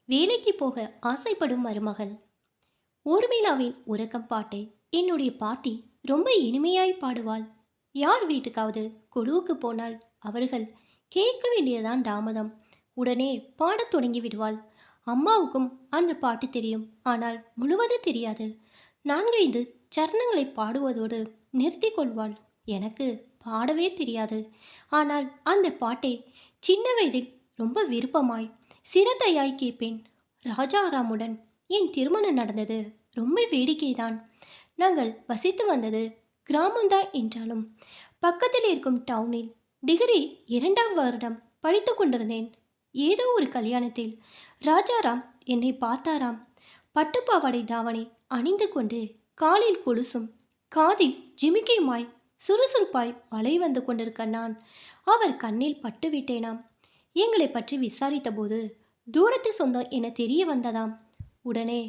வேலைக்கு போக ஆசைப்படும் மருமகள். ஊர்மிளாவின் உறக்கம் பாட்டை என்னுடைய பாட்டி ரொம்ப இனிமையாய் பாடுவாள். யார் வீட்டுக்காவது கொலுவுக்கு போனால் அவர்கள் கேட்க வேண்டியதான் தாமதம். உடனே பாடத் தொடங்கி விடுவாள். அம்மாவுக்கும் அந்த பாட்டு தெரியும், ஆனால் முழுவதும் தெரியாது. 4-5 சரணங்களை பாடுவதோடு நிறுத்தி கொள்வாள். எனக்கு பாடவே தெரியாது. ஆனால் அந்த பாட்டை சின்ன வயதில் ரொம்ப விருப்பமாய் சிரத்தையாய் கேட்பேன். ராஜாராமுடன் என் திருமணம் நடந்தது ரொம்ப வேடிக்கைதான். நாங்கள் வசித்து வந்தது கிராமம்தான் என்றாலும் பக்கத்தில் இருக்கும் டவுனில் டிகிரி 2ஆம் வருடம் படித்து கொண்டிருந்தேன். ஏதோ ஒரு கல்யாணத்தில் ராஜாராம் என்னை பார்த்தாராம். பட்டுப்பாவாடை தாவணி அணிந்து கொண்டு காலில் கொலுசும் காதில் ஜிமிக்கையுமாய் சுறுசுறுப்பாய் வலை வந்து கொண்டிருக்க நான் அவர் கண்ணில் பட்டுவிட்டேனாம். எங்களை பற்றி விசாரித்தபோது தூரத்து சொந்தம் என தெரிய வந்ததாம். உடனே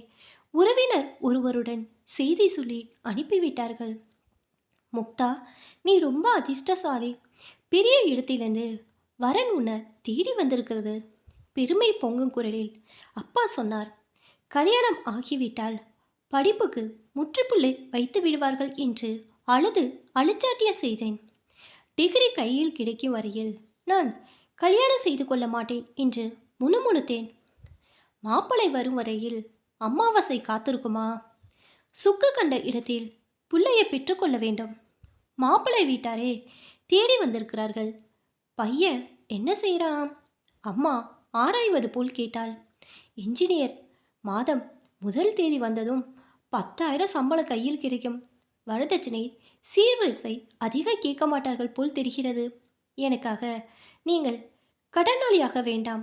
உறவினர் ஒருவருடன் செய்தி சொல்லி அனுப்பிவிட்டார்கள். முக்தா, நீ ரொம்ப அதிர்ஷ்டசாலி. பெரிய இடத்திலிருந்து வரன் உன்னை தேடி வந்திருக்கிறது. பெருமை பொங்கும் குரலில் அப்பா சொன்னார். கல்யாணம் ஆகிவிட்டால் படிப்புக்கு முற்றுப்புள்ளி வைத்து விடுவார்கள் என்று அழுது அழுச்சாட்டிய செய்தேன். டிகிரி கையில் கிடைக்கும் வரையில் நான் கல்யாணம் செய்து கொள்ள மாட்டேன் என்று முணுமுணுத்தேன். மாப்பிளை வரும் வரையில் அமாவாசை காத்திருக்குமா? சுக்கு கண்ட இடத்தில் புள்ளையை பெற்றுக்கொள்ள வேண்டும். மாப்பிளை வீட்டாரே தேடி வந்திருக்கிறார்கள். பையன் என்ன செய்கிறானாம்? அம்மா ஆராய்வது போல் கேட்டாள். இன்ஜினியர். மாதம் முதல் தேதி வந்ததும் 10,000 சம்பளம் கையில் கிடைக்கும். வரதட்சணை சீர்வரிசை அதிக கேட்க மாட்டார்கள் போல் தெரிகிறது. எனக்காக நீங்கள் கடனாளியாக வேண்டாம்.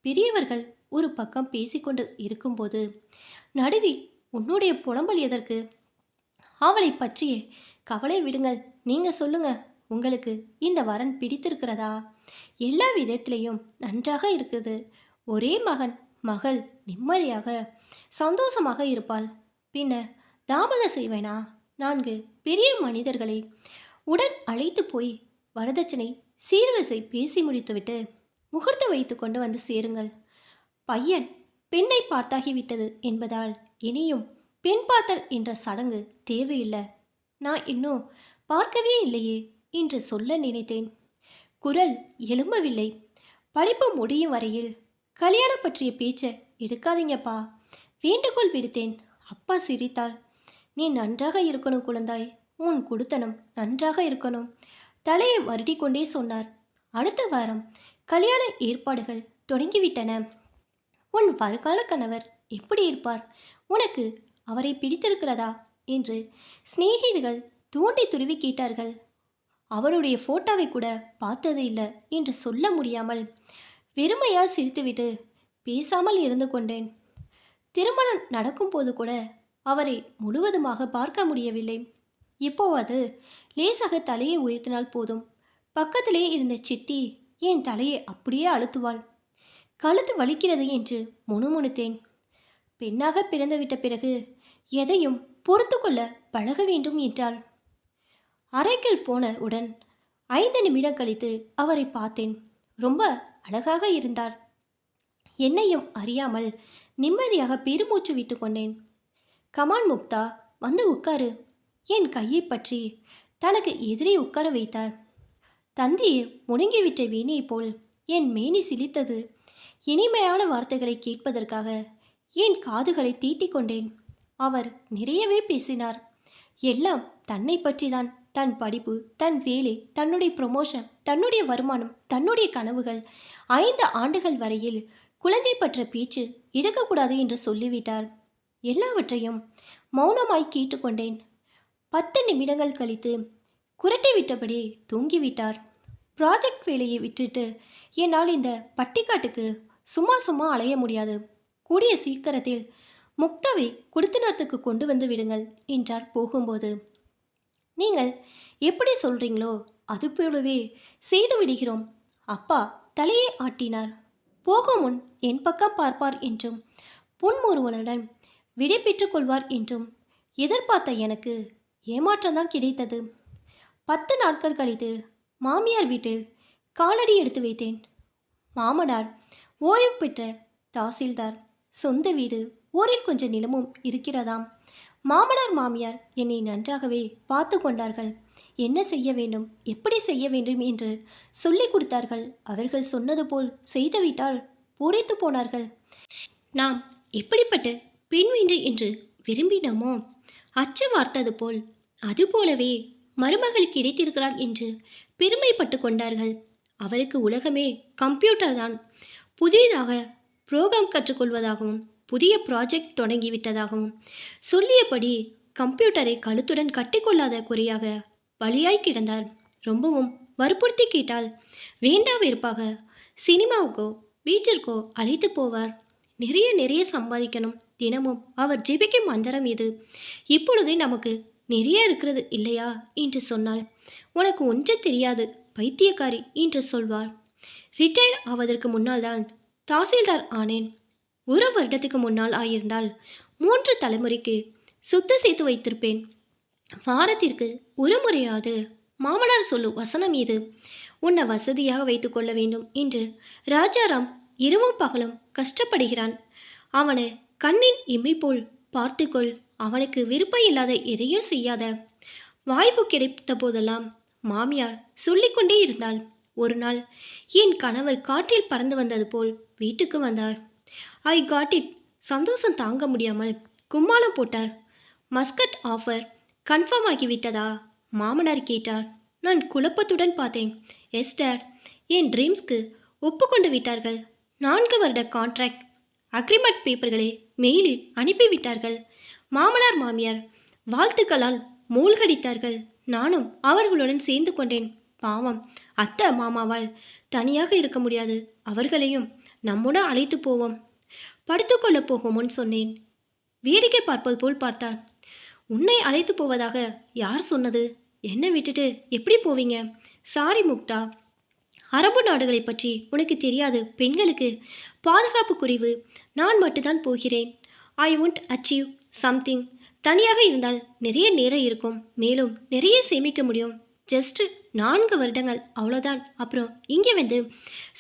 பெரியவர்கள் ஒரு பக்கம் பேசிக்கொண்டு இருக்கும்போது நடுவில் உன்னுடைய புலம்பல் எதற்கு? அவளை பற்றிய கவலை விடுங்கள். நீங்க சொல்லுங்க, உங்களுக்கு இந்த வரன் பிடித்திருக்கிறதா? எல்லா விதத்திலையும் நன்றாக இருக்குது. ஒரே மகன் மகள் நிம்மதியாக சந்தோஷமாக இருப்பாள். பின்ன தாமதம் செய்வேனா? 4 பெரிய மனிதர்களை உடன் அழைத்து போய் வரதட்சணை சீர்வரிசை பேசி முடித்துவிட்டு முகூர்த்தம் வைத்து கொண்டு வந்து சேருங்கள். பையன் பெண்ணை பார்த்தாகிவிட்டது என்பதால் இனியும் பெண் பார்த்தல் என்ற சடங்கு தேவையில்லை. நான் இன்னும் பார்க்கவே இல்லையே என்று சொல்ல நினைத்தேன். குரல் எழும்பவில்லை. படிப்பு முடியும் வரையில் கல்யாணம் பற்றிய பேச்சை எடுக்காதீங்கப்பா, வேண்டுகோள் விடுத்தேன். அப்பா சிரித்தாள். நீ நன்றாக இருக்கணும் குழந்தாய். உன் குடுத்தனம் நன்றாக இருக்கணும். தலையை வருடி கொண்டே சொன்னார். அடுத்த வாரம் கல்யாண ஏற்பாடுகள் தொடங்கிவிட்டன. உன் வருங்கால கணவர் எப்படி இருப்பார்? உனக்கு அவரை பிடித்திருக்கிறதா என்று சிநேகிதிகள் தூண்டி துருவி கேட்டார்கள். அவருடைய போட்டோவை கூட பார்த்தது இல்லை என்று சொல்ல முடியாமல் வெறுமையால் சிரித்துவிட்டு பேசாமல் இருந்து கொண்டேன். திருமணம் நடக்கும்போது கூட அவரை முழுவதுமாக பார்க்க முடியவில்லை. இப்போவாது லேசாக தலையை உயர்த்தினால் போதும். பக்கத்திலே இருந்த சித்தி என் தலையை அப்படியே அழுத்துவாள். கழுத்து வலிக்கிறது என்று முணுமுணுத்தேன். பெண்ணாக பிறந்துவிட்ட பிறகு எதையும் பொறுத்து கொள்ள பழக வேண்டும் என்றாள். அறைக்குள் போன உடன் 5 நிமிடம் கழித்து அவரை பார்த்தேன். ரொம்ப அழகாக இருந்தார். என்னையும் அறியாமல் நிம்மதியாக பெருமூச்சு விட்டு கொண்டேன். கமான் முக்தா, வந்து உட்காரு. என் கையை பற்றி தனக்கு எதிரே உட்கார வைத்தார். தந்தியை முடங்கிவிட்ட வீணை போல் என் மேனி சிலித்தது. இனிமையான வார்த்தைகளை கேட்பதற்காக என் காதுகளை தீட்டிக் கொண்டேன். அவர் நிறையவே பேசினார். எல்லாம் தன்னை பற்றிதான். தன் படிப்பு, தன் வேலை, தன்னுடைய ப்ரமோஷன், தன்னுடைய வருமானம், தன்னுடைய கனவுகள். 5 ஆண்டுகள் வரையில் குழந்தை பற்ற பேச்சு எடுக்கக்கூடாது என்று சொல்லிவிட்டார். எல்லாவற்றையும் மௌனமாய் கேட்டுக்கொண்டேன். 10 நிமிடங்கள் கழித்து குரட்டை விட்டபடி தூங்கிவிட்டார். ப்ராஜெக்ட் வேலையை விட்டுட்டு என்னால் இந்த பட்டிக்காட்டுக்கு சும்மா அலைய முடியாது. கூடிய சீக்கிரத்தில் முக்தாவை குடித்தனத்துக்கு கொண்டு வந்து விடுங்கள் என்றார் போகும்போது. நீங்கள் எப்படி சொல்றீங்களோ அது போலவே செய்து விடுகிறோம். அப்பா தலையை ஆட்டினார். போகும் முன் என் பக்கம் பார்ப்பார் என்றும் புன்முறுவலுடன் விடை பெற்றுக் கொள்வார் என்றும் எதிர்பார்த்த எனக்கு ஏமாற்றம்தான் கிடைத்தது. 10 நாட்கள் கழித்து மாமியார் வீட்டில் காலடி எடுத்து வைத்தேன். மாமனார் ஓய்வு பெற்ற தாசில்தார். சொந்த வீடு, ஊரில் கொஞ்சம் நிலமும் இருக்கிறதாம். மாமனார் மாமியார் என்னை நன்றாகவே பார்த்து கொண்டார்கள். என்ன செய்ய வேண்டும், எப்படி செய்ய வேண்டும் என்று சொல்லிக் கொடுத்தார்கள். அவர்கள் சொன்னது போல் செய்துவிட்டால் பூரித்து போனார்கள். நாம் எப்படிப்பட்ட பெண் வீடு என்று விரும்பினோமோ அச்சு வார்த்தது போல் அதுபோலவே மருமகள் கிடைத்திருக்கிறாள் என்று பெருமைப்பட்டு கொண்டார்கள். அவருக்கு உலகமே கம்ப்யூட்டர் தான். புதிதாக புரோகிராம் கற்றுக்கொள்வதாகவும் புதிய ப்ராஜெக்ட் தொடங்கிவிட்டதாகவும் சொல்லியபடி கம்ப்யூட்டரை கழுத்துடன் கட்டிக்கொள்ளாத குறையாக பலியாய் கிடந்தார். ரொம்பவும் வற்புறுத்தி கேட்டால் வேண்டா வெறுப்பாக சினிமாவுக்கோ பீச்சிற்கோ அழைத்து போவார். நிறைய நிறைய சம்பாதிக்கணும். தினமும் அவர் ஜெபிக்கும் மந்திரம் இது. இப்பொழுதே நமக்கு நிறைய இருக்கிறது இல்லையா என்று சொன்னால், உனக்கு ஒன்றும் தெரியாது பைத்தியக்காரி என்று சொல்வார். ரிட்டையர் ஆவதற்கு முன்னால் தான் தாசில்தார் ஆனேன். ஒரு வருடத்துக்கு முன்னால் ஆயிருந்தால் 3 தலைமுறைக்கு சொத்து சேர்த்து வைத்திருப்பேன். வாரத்திற்கு ஒரு முறையாவது மாமனார் சொல்லும் வசனம் இது. உன்னை வசதியாக வைத்து கொள்ள வேண்டும் என்று ராஜாராம் இரவும் பகலும் கஷ்டப்படுகிறான். அவனை கண்ணின் இமை போல் பார்த்துக்கொள். அவனுக்கு விருப்பம் இல்லாத எதையும் செய்யாத. வாய்ப்பு கிடைத்த போதெல்லாம் மாமியார் சொல்லிக்கொண்டே இருந்தாள். ஒரு நாள் என் கணவர் காற்றில் பறந்து வந்தது போல் வீட்டுக்கு வந்தார். I got it. சந்தோஷம் தாங்க முடியாமல் கும்மாளம் போட்டார். மஸ்கட் ஆஃபர் கன்ஃபார்ம் ஆகிவிட்டதா? மாமனார் கேட்டார். நான் குழப்பத்துடன் பார்த்தேன். எஸ் டேட், என் ட்ரீம்ஸ்க்கு ஒப்புக்கொண்டு விட்டார்கள். 4 வருட கான்ட்ராக்ட் அக்ரிமெண்ட் பேப்பர்களை மெயிலில் அனுப்பிவிட்டார்கள். மாமனார் மாமியார் வாழ்த்துக்களால் மூழ்கடித்தார்கள். நானும் அவர்களுடன் சேர்ந்து கொண்டேன். பாவம், அத்தை மாமாவால் தனியாக இருக்க முடியாது. அவர்களையும் நம்முடன் அழைத்து போவோம். படுத்துக்கொள்ளப் போகுமுன் சொன்னேன். வேடிக்கை பார்ப்பது போல் பார்த்தாள். உன்னை அழைத்து போவதாக யார் சொன்னது? என்னை விட்டுட்டு எப்படி போவீங்க? சாரி முக்தா, அரபு நாடுகளை பற்றி உனக்கு தெரியாது. பெண்களுக்கு பாதுகாப்பு குறைவு. நான் மட்டும்தான் போகிறேன். I won't achieve something. தனியாக இருந்தால் நிறைய நேரம் இருக்கும். மேலும் நிறைய சேமிக்க முடியும். ஜஸ்ட் 4 வருடங்கள் அவ்வளோதான். அப்புறம் இங்கே வந்து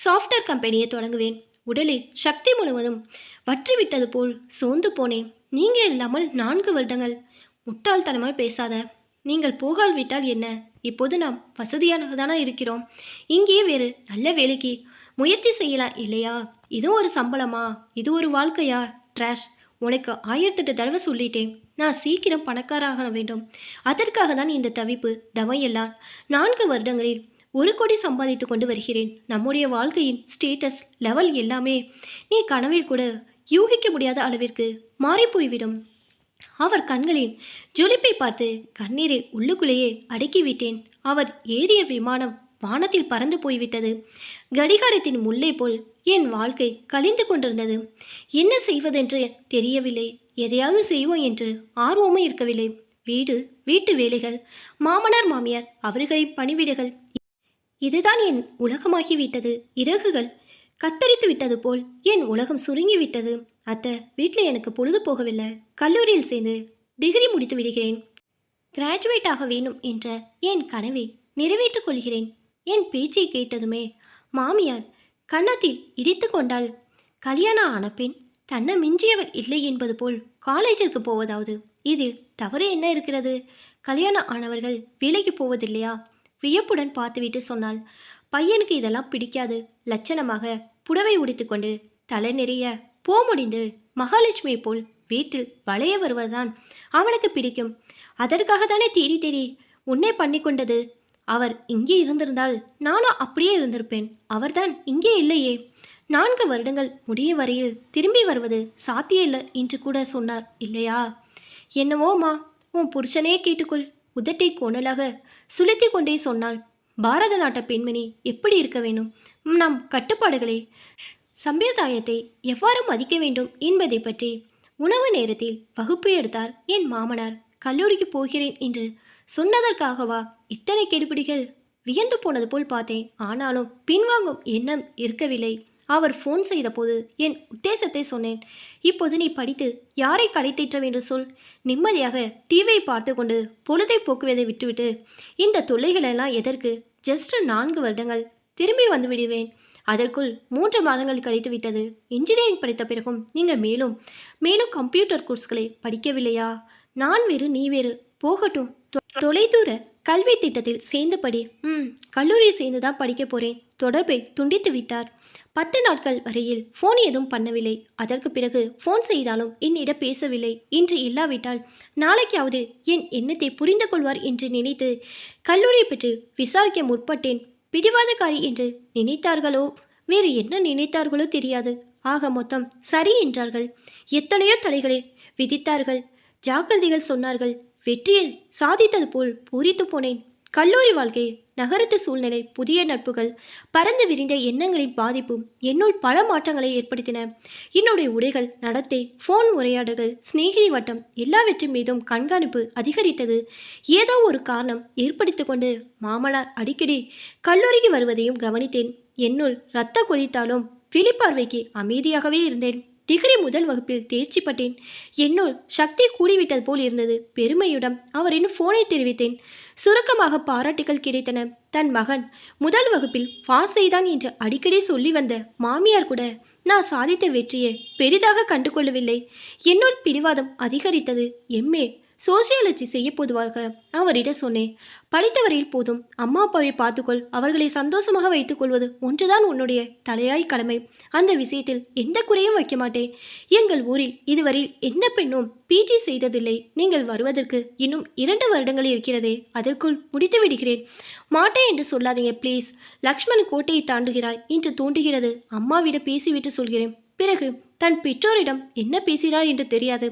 சாஃப்ட்வேர் கம்பெனியை தொடங்குவேன். உடலில் சக்தி முழுவதும் வற்றிவிட்டது போல் சோர்ந்து போனேன். நீங்கள் இல்லாமல் 4 வருடங்கள். முட்டாள்தனமாக பேசாத. நீங்கள் போகாவிட்டால் என்ன? இப்போது நாம் வசதியானதான இருக்கிறோம். இங்கே வேறு நல்ல வேலைக்கு முயற்சி செய்யலாம் இல்லையா? இது ஒரு சம்பளமா? இது ஒரு வாழ்க்கையா? ட்ராஷ். உனக்கு 1008 தடவை சொல்லிட்டேன். நான் சீக்கிரம் பணக்காராக வேண்டும். அதற்காக தான் இந்த தவிப்பு தவையெல்லாம். 4 வருடங்களில் 1 கோடி சம்பாதித்து கொண்டு வருகிறேன். நம்முடைய வாழ்க்கையின் ஸ்டேட்டஸ் லெவல் எல்லாமே நீ கனவில் கூட யூகிக்க முடியாத அளவிற்கு மாறிப்போய்விடும். அவர் கண்களின் ஜொலிப்பை பார்த்து கண்ணீரை உள்ளுக்குள்ளேயே அடக்கிவிட்டேன். அவர் ஏறிய விமானம் வானத்தில் பறந்து போய்விட்டது. கடிகாரத்தின் முல்லை போல் என் வாழ்க்கை கழிந்து கொண்டிருந்தது. என்ன செய்வதென்று தெரியவில்லை. எதையாவது செய்வோம் என்று ஆர்வமும் இருக்கவில்லை. வீடு, வீட்டு வேலைகள், மாமனார் மாமியார் அவர்களின் பணிவிடைகள், இதுதான் என் உலகமாகிவிட்டது. இறகுகள் கத்தரித்து விட்டது போல் என் உலகம் சுருங்கிவிட்டது. அத்தை, வீட்டில் எனக்கு பொழுது போகவில்லை. கல்லூரியில் சேர்ந்து டிகிரி முடித்து விடுகிறேன். கிராஜுவேட் ஆக வேண்டும் என்ற என் கனவை நிறைவேற்றிக் கொள்கிறேன். என் பேச்சை கேட்டதுமே மாமியார் கன்னத்தில் இடித்து கொண்டாள். கல்யாணம் ஆன பெண் தன்னை மிஞ்சியவர் இல்லை என்பது போல் காலேஜிற்கு போவதாவது இதில் தவறு என்ன இருக்கிறது? கல்யாணம் ஆனவர்கள் வேலைக்கு போவதில்லையா? வியப்புடன் பார்த்துவிட்டு சொன்னாள். பையனுக்கு இதெல்லாம் பிடிக்காது. லட்சணமாக புடவை உடுத்திக்கொண்டு தலை நிறைய பூ முடிந்து மகாலட்சுமியை போல் வீட்டில் வளைய வருவதுதான் அவனுக்கு பிடிக்கும். அதற்காக தானே தேடி தேடி உன்னை பண்ணி கொண்டது. அவர் இங்கே இருந்திருந்தால் நானும் அப்படியே இருந்திருப்பேன். அவர்தான் இங்கே இல்லையே. 4 வருடங்கள் முடியும் வரையில் திரும்பி வருவது சாத்தியம் இல்லை என்று கூட சொன்னார் இல்லையா? என்னவோமா, உன் புருஷனே கேட்டுக்கொள். உதட்டை கோணலாக சுளுத்தி கொண்டே சொன்னாள். பாரத நாட்டு பெண்மணி எப்படி இருக்க வேண்டும், நம் கட்டுப்பாடுகளை சம்பிரதாயத்தை எவ்வாறு மதிக்க வேண்டும் என்பதை பற்றி உணவு நேரத்தில் வகுப்பு எடுத்தார் என் மாமனார். கல்லூரிக்கு போகிறேன் என்று சொன்னதற்காகவா இத்தனை கெடுபிடிகள்? வியந்து போனது போல் பார்த்தேன். ஆனாலும் பின்வாங்கும் எண்ணம் இருக்கவில்லை. அவர் ஃபோன் செய்த போது என் உத்தேசத்தை சொன்னேன். இப்போது நீ படித்து யாரை கடைத்தேற்ற வேண்டும் சொல். நிம்மதியாக டிவியை பார்த்து கொண்டு பொழுதை போக்குவதை விட்டுவிட்டு இந்த தொல்லைகளெல்லாம் எதற்கு? ஜஸ்ட் 4 வருடங்கள் திரும்பி வந்து விடுவேன். அதற்குள் 3 மாதங்கள் கழித்து விட்டது. இன்ஜினியரிங் படித்த பிறகும் நீங்கள் மேலும் மேலும் கம்ப்யூட்டர் கோர்ஸ்களை படிக்கவில்லையா? நான் வேறு நீ வேறு. போகட்டும். தொலைதூர கல்வி திட்டத்தில் சேர்ந்தபடி கல்லூரியை சேர்ந்து தான் படிக்க போறேன். தொடர்பை துண்டித்து விட்டார். 10 நாட்கள் வரையில் ஃபோன் எதுவும் பண்ணவில்லை. அதற்கு பிறகு ஃபோன் செய்தாலும் என்னிடம் பேசவில்லை. இன்று இல்லாவிட்டால் நாளைக்காவது என் எண்ணத்தை புரிந்து கொள்வார் என்று நினைத்து கல்லூரியை பற்றி விசாரிக்க முற்பட்டேன். பிடிவாதக்காரி என்று நினைத்தார்களோ வேறு என்ன நினைத்தார்களோ தெரியாது. ஆக மொத்தம் சரி என்றார்கள். எத்தனையோ தடைகளை விதித்தார்கள், ஜாக்கிரதைகள் சொன்னார்கள். வெற்றியில் சாதித்தது போல் பூரித்து போனேன். கல்லூரி வாழ்க்கை, நகரத்து சூழ்நிலை, புதிய நட்புகள், பறந்து விரிந்த எண்ணங்களின் பாதிப்பும் என்னுள் பல மாற்றங்களை ஏற்படுத்தின. என்னுடைய உடைகள், நடத்தை, ஃபோன் உரையாடல்கள், சிநேகிதி வட்டம் எல்லாவற்றின் மீதும் கண்காணிப்பு அதிகரித்தது. ஏதோ ஒரு காரணம் ஏற்படுத்தி கொண்டு மாமனார் அடிக்கடி கல்லூரிக்கு வருவதையும் கவனித்தேன். என்னுள் இரத்த கொதித்தாலும் விழிப்பார்வைக்கு அமைதியாகவே இருந்தேன். டிகிரி முதல் வகுப்பில் தேர்ச்சி பட்டேன். என்னுள் சக்தி கூடிவிட்டது போல் இருந்தது. பெருமையுடன் அவரின் ஃபோனை தெரிவித்தேன். சுருக்கமாக பாராட்டுகள் கிடைத்தன. தன் மகன் முதல் வகுப்பில் பாஸ் செய்தான் என்று அடிக்கடி சொல்லி வந்த மாமியார் கூட நான் சாதித்த வெற்றியை பெரிதாக கண்டு கொள்ளவில்லை. என்னுள் பிடிவாதம் அதிகரித்தது. எம்ஏ சோசியாலஜி செய்ய பொதுவாக அவரிடம் சொன்னேன். படித்தவரையில் போதும், அம்மா அப்பாவை பார்த்துக்கொள், அவர்களை சந்தோஷமாக வைத்துக் கொள்வது ஒன்றுதான் உன்னுடைய தலையாய் கடமை. அந்த விஷயத்தில் எந்த குறையும் வைக்க மாட்டேன். எங்கள் ஊரில் இதுவரையில் எந்த பெண்ணும் பிஜி செய்ததில்லை. நீங்கள் வருவதற்கு இன்னும் 2 வருடங்கள் இருக்கிறதே, அதற்குள் முடித்து விடுகிறேன். மாட்டேன் என்று சொல்லாதீங்க ப்ளீஸ். லக்ஷ்மண் கோட்டையை தாண்டுகிறாய் என்று தோன்றுகிறது. அம்மாவிடம் பேசிவிட்டு சொல்கிறேன். பிறகு தன் பெற்றோரிடம் என்ன பேசினார் என்று தெரியாது.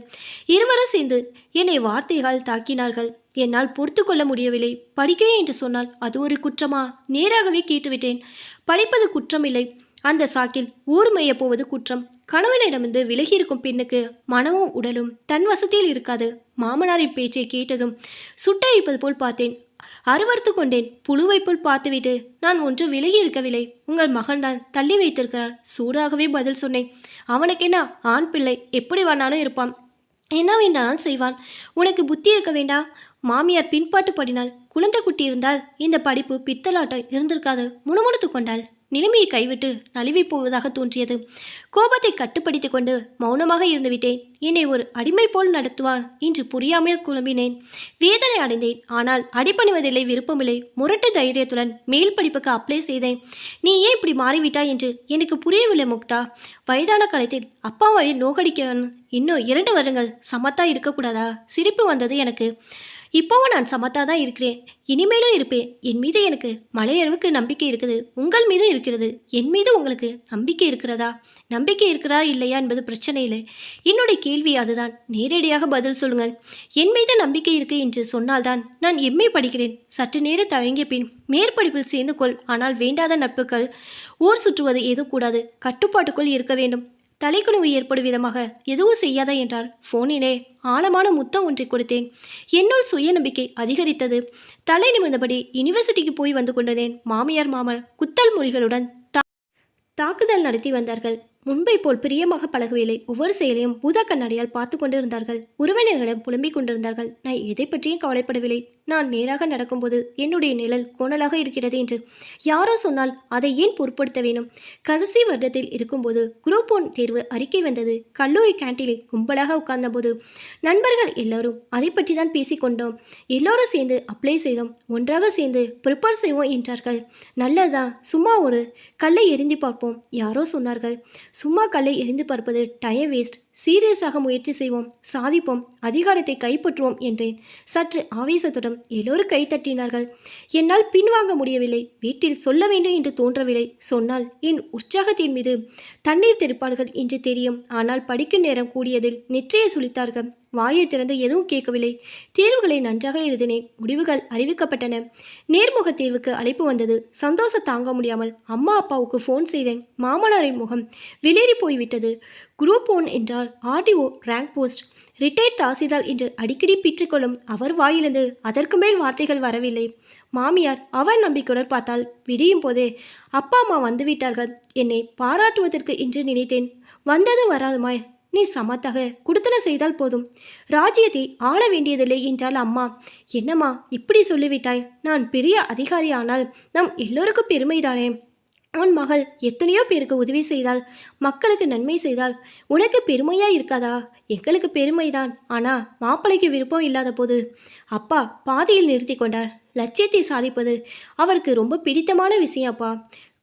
இருவரும் சேர்ந்து என்னை வார்த்தைகள் தாக்கினார்கள். என்னால் பொறுத்து கொள்ள முடியவில்லை. படிக்கிறேன் என்று சொன்னால் அது ஒரு குற்றமா? நேராகவே கேட்டுவிட்டேன். படிப்பது குற்றமில்லை. அந்த சாக்கில் ஊர் மேய போவது குற்றம். கணவனிடமிருந்து விலகியிருக்கும் பெண்ணுக்கு மனமும் உடலும் தன் வசத்தில் இருக்காது. மாமனாரின் பேச்சை கேட்டதும் சுட்டரிப்பது போல் பார்த்தேன். அருவறுத்து கொண்டேன். புழுவை போல் பார்த்துவிட்டு நான் ஒன்று விலகி இருக்கவில்லை. உங்கள் மகன்தான் தள்ளி வைத்திருக்கிறார். சூடாகவே பதில் சொன்னேன். அவனுக்கென்ன, ஆண் பிள்ளை எப்படி வேணாலும் இருப்பான், என்ன வேண்டாலும் செய்வான். உனக்கு புத்தி இருக்க வேண்டாம். மாமியார் பின்பாட்டு படினாள். குழந்தை குட்டி இருந்தால் இந்த படிப்பு பித்தலாட்ட இருந்திருக்காது. முணுமுணுத்து கொண்டாள். நிலைமையை கைவிட்டு நழுவி போவதாக தோன்றியது. கோபத்தை கட்டுப்படுத்தி கொண்டு மௌனமாக இருந்துவிட்டேன். என்னை ஒரு அடிமை போல் நடத்துவான் என்று புரியாமல் குழம்பினேன். வேதனை அடைந்தேன். ஆனால் அடிபணிவதில்லை, விருப்பமில்லை. முரட்டு தைரியத்துடன் மேல் படிப்புக்கு அப்ளை செய்தேன். நீ ஏன் இப்படி மாறிவிட்டாய் என்று எனக்கு புரியவில்லை முக்தா. வயதான காலத்தில் அப்பாவை நோகடிக்க இன்னும் 2 வருடங்கள் சமத்தா இருக்கக்கூடாதா? சிரிப்பு வந்தது எனக்கு. இப்போவும் நான் சமத்தா தான் இருக்கிறேன். இனிமேலும் இருப்பேன். என் மீது எனக்கு மலையளவுக்கு நம்பிக்கை இருக்குது. உங்கள் மீது இருக்கிறது. என் மீது உங்களுக்கு நம்பிக்கை இருக்கிறதா? நம்பிக்கை இருக்கிறதா இல்லையா என்பது பிரச்சனை இல்லை. என்னுடைய கேள்வி அதுதான். நேரடியாக பதில் சொல்லுங்கள். என் மீது நம்பிக்கை இருக்கு என்று சொன்னால்தான் நான் எம்ஏ படிக்கிறேன். சற்று நேரம் தயங்கிய பின் மேற்படிப்பில் சேர்ந்து கொள். ஆனால் வேண்டாத நட்புகள், ஊர் சுற்றுவது எதுவும் கூடாது. கட்டுப்பாட்டுக்குள் இருக்க வேண்டும். தலைக்குணிவு ஏற்படும் விதமாக எதுவும் செய்யாத என்றால் ஃபோனிலே ஆழமான முத்தம் ஒன்றை கொடுத்தேன். என்னுள் சுயநம்பிக்கை அதிகரித்தது. தலை நிமிர்ந்தபடி யூனிவர்சிட்டிக்கு போய் வந்து கொண்டேன். மாமியார் மாமன் குத்தல் மொழிகளுடன் தாக்குதல் நடத்தி வந்தார்கள். முன்பை போல் பிரியமாக பழகவில்லை. ஒவ்வொரு செயலையும் பூதா கண்ணாடியால் பார்த்து கொண்டிருந்தார்கள். உறவினர்களிடம் புலம்பிக் கொண்டிருந்தார்கள். நான் எதை பற்றியும் கவலைப்படவில்லை. நான் நேராக நடக்கும்போது என்னுடைய நிழல் கோணலாக இருக்கிறது என்று யாரோ சொன்னால் அதை ஏன் பொருட்படுத்த வேணும்? கடைசி வருடத்தில் இருக்கும்போது குரூப் 1 தேர்வு அறிக்கை வந்தது. கல்லூரி கேண்டீனில் கும்பலாக உட்கார்ந்தபோது நண்பர்கள் எல்லோரும் அதை பற்றி தான் பேசிக்கொண்டோம். எல்லோரும் சேர்ந்து அப்ளை செய்தோம். ஒன்றாக சேர்ந்து ப்ரிப்பேர் செய்வோம் என்றார்கள். நல்லதா, சும்மா ஒரு கல்லை எரிந்து பார்ப்போம் யாரோ சொன்னார்கள். சும்மா கல்லை எரிந்து பார்ப்பது டயம் வேஸ்ட். சீரியஸாக முயற்சி செய்வோம், சாதிப்போம், அதிகாரத்தை கைப்பற்றுவோம் என்றேன். சற்று ஆவேசத்துடன் எல்லோரும் கைத்தட்டினார்கள். என்னால் பின்வாங்க முடியவில்லை. வீட்டில் சொல்ல வேண்டும் என்று தோன்றவில்லை. சொன்னால் என் உற்சாகத்தின் மீது தண்ணீர் தெளிப்பார்கள் என்று தெரியும். ஆனால் படிக்கும் நேரம் கூடியதில் நெற்றியை சுளித்தார்கள். வாயை திறந்து எதுவும் கேட்கவில்லை. தேர்வுகளை நன்றாக எழுதினேன். முடிவுகள் அறிவிக்கப்பட்டன. நேர்முக தேர்வுக்கு அழைப்பு வந்தது. சந்தோஷம் தாங்க முடியாமல் அம்மா அப்பாவுக்கு ஃபோன் செய்தேன். மாமனாரின் முகம் வெளியேறி போய்விட்டது. குரூப் 1 என்றால் RTO rank post, retired tahsildar என்று அடிக்கடி பிற்றுக்கொள்ளும் அவர் வாயிலிருந்து அதற்கு மேல் வார்த்தைகள் வரவில்லை. மாமியார் அவர் நம்பிக்கையுடன் பார்த்தால் விடியும் போதே அப்பா அம்மா வந்துவிட்டார்கள். என்னை பாராட்டுவதற்கு என்று நினைத்தேன். வந்தது வராதுமாய் நீ சமத்தாக குடுத்தன செய்தால் போதும், ராஜ்யத்தை ஆள வேண்டியதில்லை என்றால் அம்மா. என்னம்மா இப்படி சொல்லிவிட்டாய்? நான் பெரிய அதிகாரி ஆனால் நம் எல்லோருக்கும் பெருமைதானே. உன் மகள் எத்தனையோ பேருக்கு உதவி செய்தால், மக்களுக்கு நன்மை செய்தால் உனக்கு பெருமையா இருக்காதா? எங்களுக்கு பெருமைதான். ஆனா மாப்பிள்ளைக்கு விருப்பம் இல்லாத போது அப்பா பாதியில் நிறுத்தி கொண்டார். லட்சியத்தை சாதிப்பது அவருக்கு ரொம்ப பிடித்தமான விஷயம் அப்பா.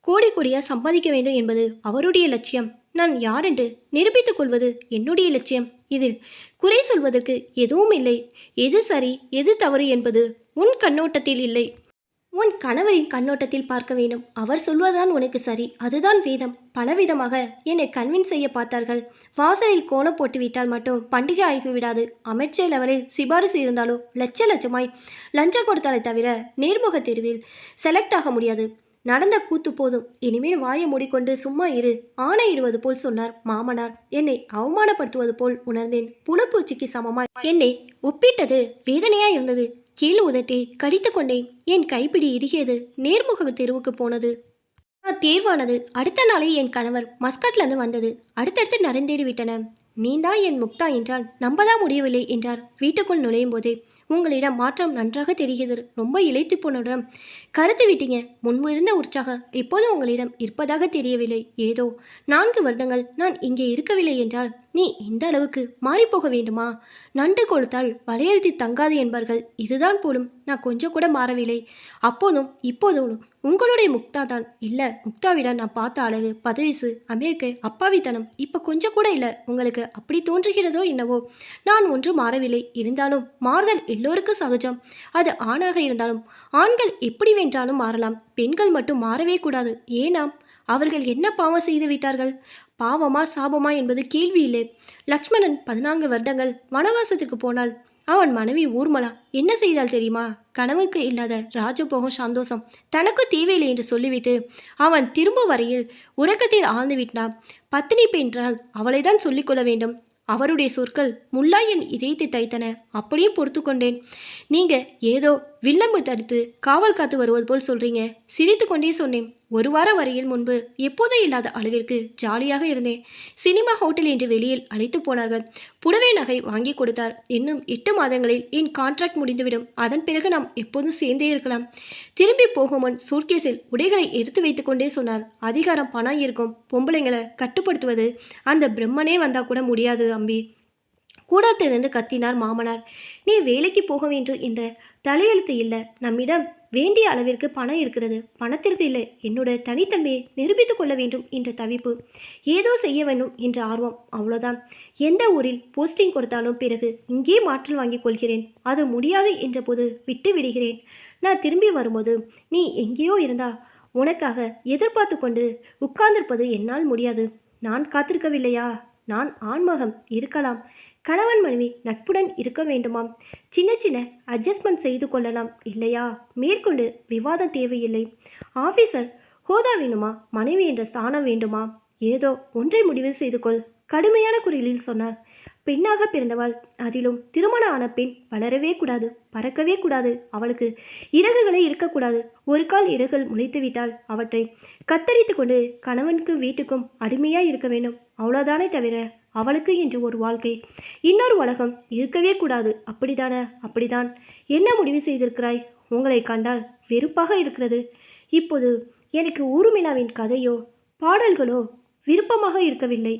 கோடி கோடியா சம்பாதிக்க வேண்டும் என்பது அவருடைய லட்சியம். நான் யாரென்று நிரூபித்துக் கொள்வது என்னுடைய லட்சியம். இதில் குறை சொல்வதற்கு எதுவும் இல்லை. எது சரி எது தவறு என்பது உன் கண்ணோட்டத்தில் இல்லை, உன் கணவரின் கண்ணோட்டத்தில் பார்க்க வேண்டும். அவர் சொல்வதுதான் உனக்கு சரி, அதுதான் வேதம். பலவிதமாக என்னை கன்வின்ஸ் செய்ய பார்த்தார்கள். வாசலில் கோலம் போட்டுவிட்டால் மட்டும் பண்டிகை ஆகிவிடாது. அமைச்சர் லெவலில் சிபாரிசு இருந்தாலோ லட்சமாய் லஞ்சம் கொடுத்தாலே தவிர நேர்முக தேர்வில் செலக்ட் ஆக முடியாது. நடந்த கூத்து போதும், இனிமேல் வாயை மூடிக்கொண்டு சும்மா இரு. ஆணையிடுவது போல் சொன்னார் மாமனார். என்னை அவமானப்படுத்துவது போல் உணர்ந்தேன். புலப்பூச்சிக்கு சமமாய் என்னை ஒப்பிட்டது வேதனையா இருந்தது. கீழ் உதட்டை கடித்து கொண்டேன். என் கைப்பிடி இறுகியது. நேர்முக தேர்வுக்கு போனது. நான் தேர்வானது அடுத்த நாளே என் கணவர் மஸ்கட்லேருந்து வந்தது. அடுத்தடுத்து நடந்தேறி விட்டன. நீதான் என் முக்தா என்றால் நம்பதான் முடியவில்லை என்றார் வீட்டுக்குள் நுழையும் போதே. உங்களிடம் மாற்றம் நன்றாக தெரிகிறது. ரொம்ப இளைத்து போனவுடன் கருத்து விட்டீங்க. முன்பு இருந்த உற்சாகம் இப்போது உங்களிடம் இருப்பதாக தெரியவில்லை. ஏதோ 4 வருடங்கள் நான் இங்கே இருக்கவில்லை என்றால் நீ இந்த அளவுக்கு மாறிப்போக வேண்டுமா? நண்டு கொளுத்தால் வளையல்தி தங்காது என்பார்கள். இதுதான் போலும். நான் கொஞ்சம் கூட மாறவில்லை. அப்போதும் இப்போதும் உங்களுடைய முக்தா தான். இல்லை, முக்தாவிட நான் பார்த்த அழகு, பதவிசு, அமெரிக்க அப்பாவித்தனம் இப்போ கொஞ்சம் கூட இல்லை. உங்களுக்கு அப்படி தோன்றுகிறதோ என்னவோ. நான் ஒன்றும் மாறவில்லை. இருந்தாலும் மாறுதல் எல்லோருக்கும் சகஜம். அது ஆணாக இருந்தாலும் ஆண்கள் எப்படி வென்றாலும் மாறலாம். பெண்கள் மட்டும் மாறவே கூடாது. ஏனாம்? அவர்கள் என்ன பாவம் செய்து விட்டார்கள்? பாவமா சாபமா என்பது கேள்வி இல்லை. லக்ஷ்மணன் 14 வருடங்கள் வனவாசத்துக்கு போனால் அவன் மனைவி ஊர்மலா என்ன செய்தால் தெரியுமா? கணவனுக்கு இல்லாத ராஜபோகம் சந்தோஷம் தனக்கு தேவையில்லை என்று சொல்லிவிட்டு அவன் திரும்ப வரையில் உறக்கத்தில் ஆழ்ந்து விட்டான். பத்தினி பெற்றால் அவளைதான் சொல்லிக்கொள்ள வேண்டும். அவருடைய சொற்கள் முல்லாய் என் இதயத்தை தைத்தன. அப்படியே பொறுத்து கொண்டேன். நீங்கள் ஏதோ வில்லம்பு தடுத்து காவல் காத்து வருவது போல் சொல்கிறீங்க. சிரித்து கொண்டே சொன்னேன். 1 வாரம் வரையில் முன்பு எப்போதும் இல்லாத அளவிற்கு ஜாலியாக இருந்தேன். சினிமா ஹோட்டல் என்று வெளியில் அழைத்து போனார்கள். புடவை நகை வாங்கி கொடுத்தார். இன்னும் 8 மாதங்களில் என் கான்ட்ராக்ட் முடிந்துவிடும். அதன் பிறகு நாம் எப்போதும் சேர்ந்தே இருக்கலாம். திரும்பி போகும் முன் சூட்கேஸில் உடைகளை எடுத்து வைத்து கொண்டே சொன்னார். அதிகாரம் பணம் இருக்கும். பொம்பளைங்களை கட்டுப்படுத்துவது அந்த பிரம்மனே வந்தால் கூட முடியாது அம்பி. கூடாரத்திலிருந்து கத்தினார் மாமனார். நீ வேலைக்கு போக வேண்டும் என்ற தலையெழுத்து இல்லை. நம்மிடம் வேண்டிய அளவிற்கு பணம் இருக்கிறது. பணத்திற்கு இல்லை, என்னோட தனித்தன்மையை நிரூபித்துக் கொள்ள வேண்டும் என்ற தவிப்பு, ஏதோ செய்ய வேண்டும் என்ற ஆர்வம், அவ்வளோதான். எந்த ஊரில் போஸ்டிங் கொடுத்தாலும் பிறகு இங்கே மாற்றல் வாங்கிக் கொள்கிறேன். அது முடியாது என்ற போது விட்டு விடுகிறேன். நான் திரும்பி வரும்போது நீ எங்கேயோ இருந்தா உனக்காக எதிர்பார்த்து கொண்டு உட்கார்ந்திருப்பது என்னால் முடியாது. நான் காத்திருக்கவில்லையா? நான் ஆண்மகம் இருக்கலாம். கணவன் மனைவி நட்புடன் இருக்க வேண்டுமாம். சின்ன சின்ன அட்ஜஸ்ட்மெண்ட் செய்து கொள்ளலாம் இல்லையா? மேற்கொண்டு விவாதம் தேவையில்லை. ஆஃபீஸர் ஹோதா வேணுமா? மனைவி என்ற ஸ்தானம் வேண்டுமா? ஏதோ ஒன்றை முடிவு செய்து கொள். கடுமையான குரலில் சொன்னார். பெண்ணாக பிறந்தவள், அதிலும் திருமணம் ஆன பெண் வளரவே கூடாது, பறக்கவே கூடாது. அவளுக்கு இறகுகளே இருக்கக்கூடாது. ஒரு கால் இறகுகள் முளைத்துவிட்டால் அவற்றை கத்தரித்து கொண்டு கணவனுக்கு வீட்டுக்கும் அடிமையாக இருக்க வேண்டும். அவ்வளோதானே தவிர அவளுக்கு என்று ஒரு வாழ்க்கை, இன்னொரு உலகம் இருக்கவே கூடாது. அப்படிதானே? அப்படிதான். என்ன முடிவு செய்திருக்கிறாய்? உங்களை கண்டால் வெறுப்பாக இருக்கிறது. இப்போது எனக்கு ஊர்மிளாவின் கதையோ பாடல்களோ விருப்பமாக இருக்கவில்லை.